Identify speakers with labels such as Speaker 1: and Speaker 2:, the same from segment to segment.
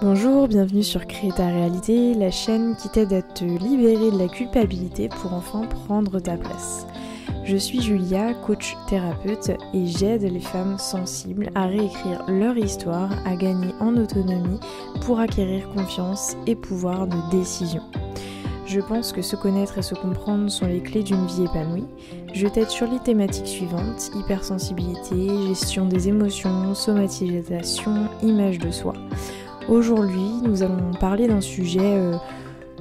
Speaker 1: Bonjour, bienvenue sur Créer ta réalité, la chaîne qui t'aide à te libérer de la culpabilité pour enfin prendre ta place. Je suis Julia, coach thérapeute, et j'aide les femmes sensibles à réécrire leur histoire, à gagner en autonomie pour acquérir confiance et pouvoir de décision. Je pense que se connaître et se comprendre sont les clés d'une vie épanouie. Je t'aide sur les thématiques suivantes: hypersensibilité, gestion des émotions, somatisation, image de soi. Aujourd'hui, nous allons parler d'un sujet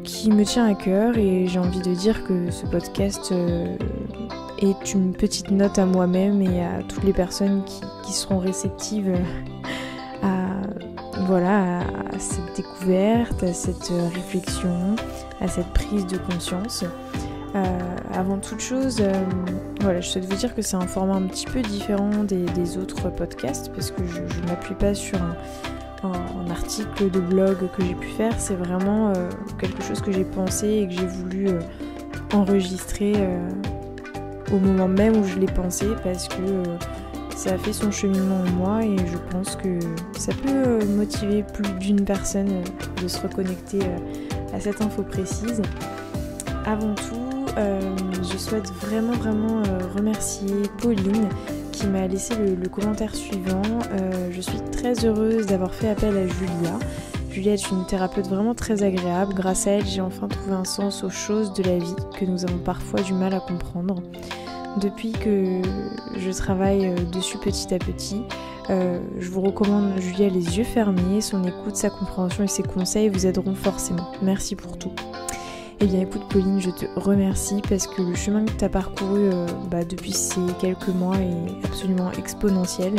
Speaker 1: qui me tient à cœur et j'ai envie de dire que ce podcast est une petite note à moi-même et à toutes les personnes qui seront réceptives à cette découverte, à cette réflexion, à cette prise de conscience. Avant toute chose, je souhaite vous dire que c'est un format un petit peu différent des autres podcasts parce que je ne m'appuie pas sur un article de blog que j'ai pu faire. C'est vraiment quelque chose que j'ai pensé et que j'ai voulu enregistrer au moment même où je l'ai pensé parce que ça a fait son cheminement en moi et je pense que ça peut motiver plus d'une personne de se reconnecter à cette info précise. Avant tout, je souhaite vraiment remercier Pauline qui m'a laissé le commentaire suivant. Je suis très heureuse d'avoir fait appel à Julia. Julia est une thérapeute vraiment très agréable. Grâce à elle, j'ai enfin trouvé un sens aux choses de la vie que nous avons parfois du mal à comprendre. Depuis que je travaille dessus petit à petit, je vous recommande Julia les yeux fermés. Son écoute, sa compréhension et ses conseils vous aideront forcément. Merci pour tout. Eh bien écoute Pauline, je te remercie parce que le chemin que tu as parcouru depuis ces quelques mois est absolument exponentiel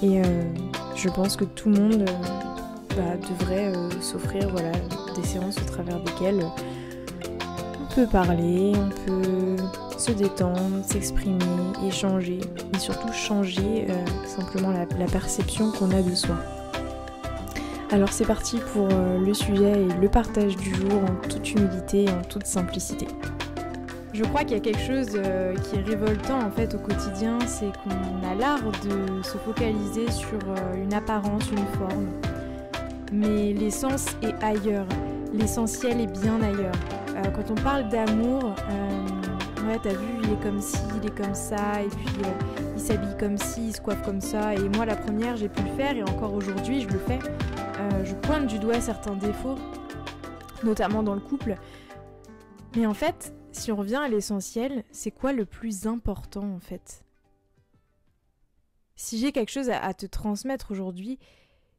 Speaker 1: et je pense que tout le monde devrait s'offrir des séances au travers desquelles on peut parler, on peut se détendre, s'exprimer, échanger et surtout changer simplement la perception qu'on a de soi. Alors c'est parti pour le sujet et le partage du jour en toute humilité et en toute simplicité. Je crois qu'il y a quelque chose qui est révoltant en fait au quotidien, c'est qu'on a l'art de se focaliser sur une apparence, une forme, mais l'essence est ailleurs, l'essentiel est bien ailleurs. Quand on parle d'amour, t'as vu, il est comme ci, il est comme ça, et puis il s'habille comme ci, il se coiffe comme ça, et moi la première j'ai pu le faire et encore aujourd'hui je le fais. Je pointe du doigt certains défauts, notamment dans le couple. Mais en fait, si on revient à l'essentiel, c'est quoi le plus important en fait ? Si j'ai quelque chose à te transmettre aujourd'hui,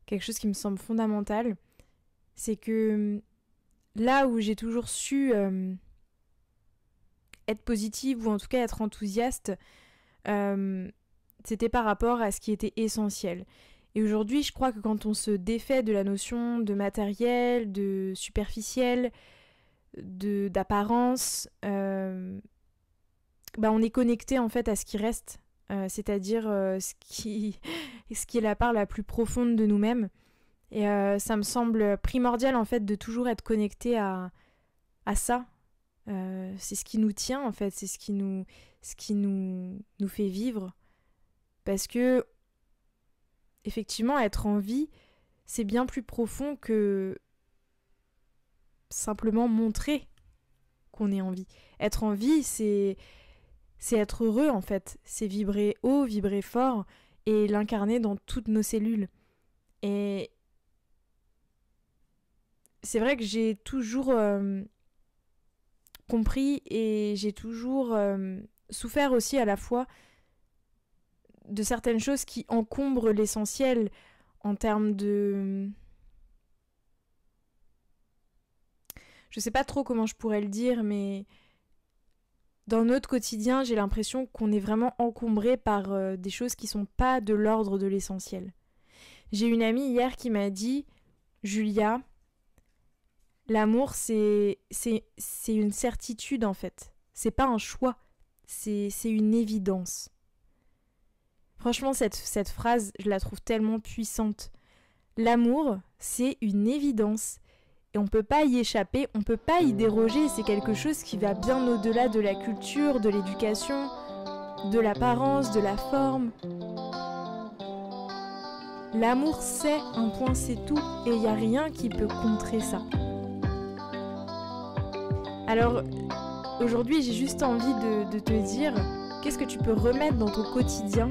Speaker 1: quelque chose qui me semble fondamental, c'est que là où j'ai toujours su être positive ou en tout cas être enthousiaste, c'était par rapport à ce qui était essentiel. Et aujourd'hui, je crois que quand on se défait de la notion de matériel, de superficiel, d'apparence, on est connecté en fait à ce qui reste, c'est-à-dire ce qui est la part la plus profonde de nous-mêmes. Et ça me semble primordial en fait de toujours être connecté à ça. C'est ce qui nous tient en fait, c'est ce qui nous fait vivre. Parce que effectivement, être en vie, c'est bien plus profond que simplement montrer qu'on est en vie. Être en vie, c'est être heureux en fait. C'est vibrer haut, vibrer fort et l'incarner dans toutes nos cellules. Et c'est vrai que j'ai toujours compris et j'ai toujours souffert aussi à la fois de certaines choses qui encombrent l'essentiel en termes de... Je sais pas trop comment je pourrais le dire, mais dans notre quotidien, j'ai l'impression qu'on est vraiment encombré par des choses qui sont pas de l'ordre de l'essentiel. J'ai une amie hier qui m'a dit « Julia, l'amour, c'est une certitude en fait. C'est pas un choix, c'est une évidence. » Franchement, cette phrase, je la trouve tellement puissante. L'amour, c'est une évidence. Et on peut pas y échapper, on peut pas y déroger. C'est quelque chose qui va bien au-delà de la culture, de l'éducation. de l'apparence, de la forme. L'amour, c'est un point, c'est tout, et il n'y a rien qui peut contrer ça. Alors, aujourd'hui, j'ai juste envie de te dire, qu'est-ce que tu peux remettre dans ton quotidien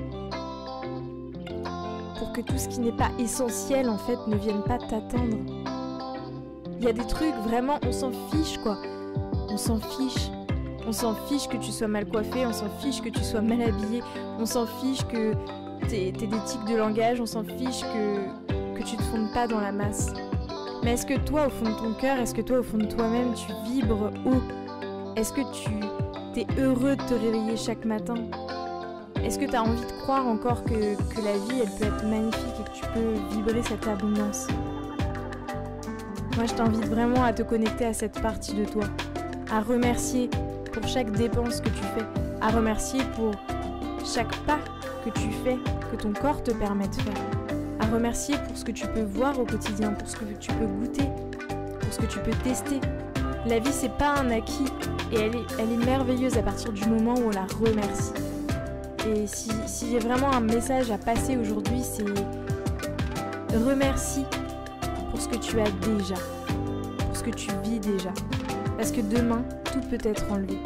Speaker 1: pour que tout ce qui n'est pas essentiel, en fait, ne vienne pas t'atteindre. Il y a des trucs, vraiment, on s'en fiche, quoi. On s'en fiche. On s'en fiche que tu sois mal coiffé, on s'en fiche que tu sois mal habillé, on s'en fiche que t'aies des tics de langage, on s'en fiche que tu te fondes pas dans la masse. Mais est-ce que toi, au fond de ton cœur, est-ce que toi, au fond de toi-même, tu vibres haut? Est-ce que tu es heureux de te réveiller chaque matin? Est-ce que tu as envie de croire encore que la vie, elle peut être magnifique et que tu peux vibrer cette abondance? Moi, je t'invite vraiment à te connecter à cette partie de toi, à remercier pour chaque dépense que tu fais, à remercier pour chaque pas que tu fais, que ton corps te permet de faire, à remercier pour ce que tu peux voir au quotidien, pour ce que tu peux goûter, pour ce que tu peux tester. La vie, c'est pas un acquis et elle est merveilleuse à partir du moment où on la remercie. Et s'il y a vraiment un message à passer aujourd'hui, c'est remercie pour ce que tu as déjà, pour ce que tu vis déjà. Parce que demain, tout peut être enlevé.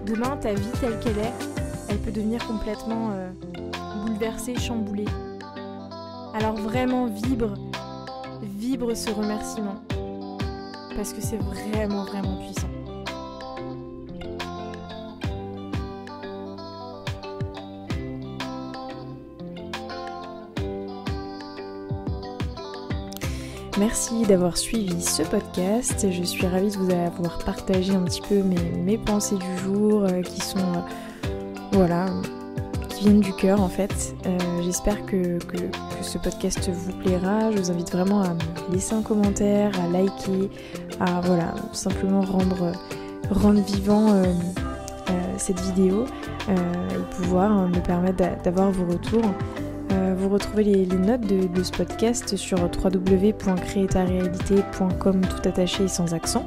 Speaker 1: Demain, ta vie telle qu'elle est, elle peut devenir complètement bouleversée, chamboulée. Alors vraiment, vibre ce remerciement. Parce que c'est vraiment, vraiment puissant. Merci d'avoir suivi ce podcast. Je suis ravie de vous avoir partagé un petit peu mes pensées du jour qui sont, qui viennent du cœur en fait. J'espère que ce podcast vous plaira. Je vous invite vraiment à me laisser un commentaire, à liker, à simplement rendre vivant cette vidéo et pouvoir me permettre d'avoir vos retours. Vous retrouvez les notes de ce podcast sur www.créertarealité.com tout attaché et sans accent.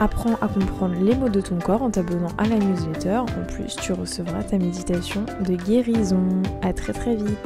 Speaker 1: Apprends à comprendre les mots de ton corps en t'abonnant à la newsletter. En plus, tu recevras ta méditation de guérison. À très très vite.